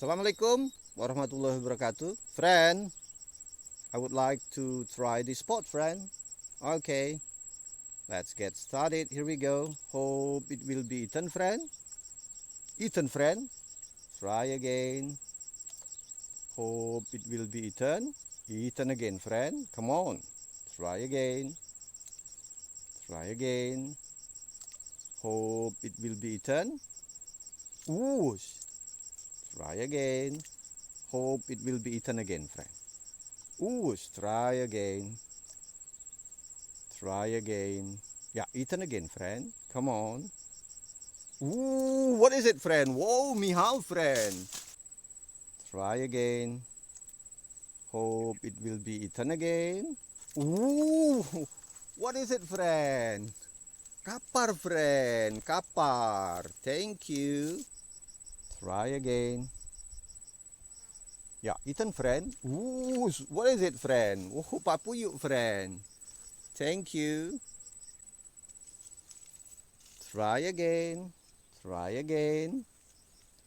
Assalamualaikum warahmatullahi wabarakatuh. Friend, I would like to try this spot, friend. Okay, let's get started. Here we go. Hope it will be eaten, friend. Eaten, friend. Try again. Hope it will be eaten. Eaten again, friend. Come on. Try again. Try again. Hope it will be eaten. Ooh. Try again. Hope it will be eaten again, friend. Ooh, try again. Try again. Yeah, eaten again, friend. Come on. Ooh, what is it, friend? Whoa, mehau, friend. Try again. Hope it will be eaten again. Ooh, what is it, friend? Kapar, friend. Kapar. Thank you. Try again. Yeah, eaten, friend. Ooh, what is it, friend? Oh, papuyu, friend. Thank you. Try again. Try again.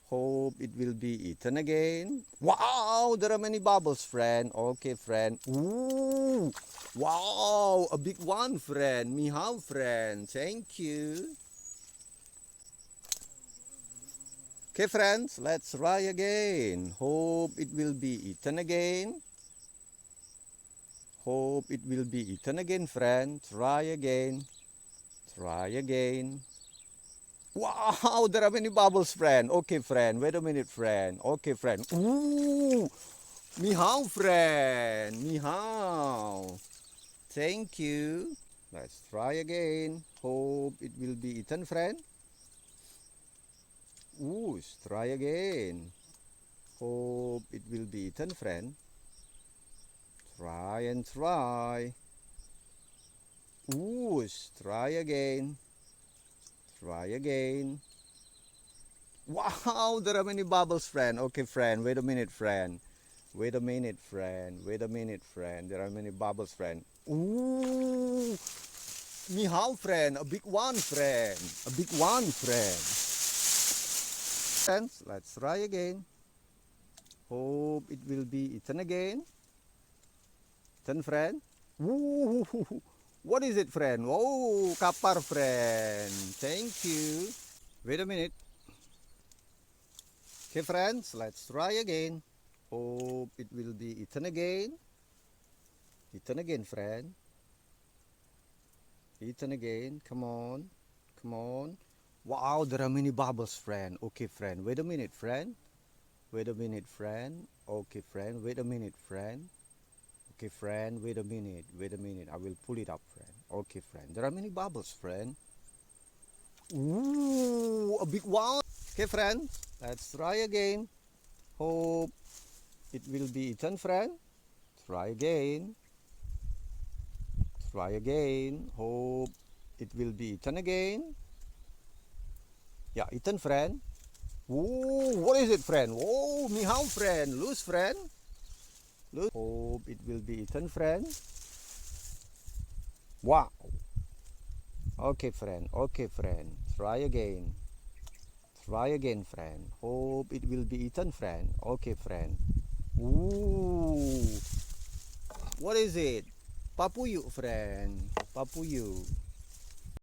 Hope it will be eaten again. Wow, there are many bubbles, friend. Okay, friend. Ooh, wow, a big one, friend. Mehau, friend. Thank you. Okay, friends, let's try again. Hope it will be eaten again. Hope it will be eaten again, friend. Try again. Try again. Wow, there are many bubbles, friend. Okay, friend. Wait a minute, friend. Okay, friend. Ooh, mehau, friend. Mehau. Thank you. Let's try again. Hope it will be eaten, friend. Ooh, try again. Hope it will be eaten, friend. Try and try. Ooh, try again. Try again. Wow, there are many bubbles, friend. Okay, friend. Wait a minute, friend. Wait a minute, friend. Wait a minute, friend. There are many bubbles, friend. Ooh, mehau, friend. A big one, friend. A big one, friend. Friends, let's try again. Hope it will be eaten again. Eaten, friend. Ooh, what is it, friend? Oh, kapar, friend. Thank you. Wait a minute. Okay, friends, let's try again. Hope it will be eaten again. Eaten again, friend. Eaten again. Come on. Come on. Wow, there are many bubbles, friend. Okay, friend. Wait a minute, friend. Wait a minute, friend. Okay, friend. Wait a minute, friend. Okay, friend. Wait a minute. Wait a minute. I will pull it up, friend. Okay, friend. There are many bubbles, friend. Ooh, a big one. Okay, friend. Let's try again. Hope it will be eaten, friend. Try again. Try again. Hope it will be eaten again. Yeah, eaten, friend. Ooh, what is it, friend? Oh, mehau, friend. Loose, friend. Loose. Hope it will be eaten, friend. Wow. Okay, friend. Okay, friend. Try again. Try again, friend. Hope it will be eaten, friend. Okay, friend. Ooh. What is it? Papuyu, friend. Papuyu.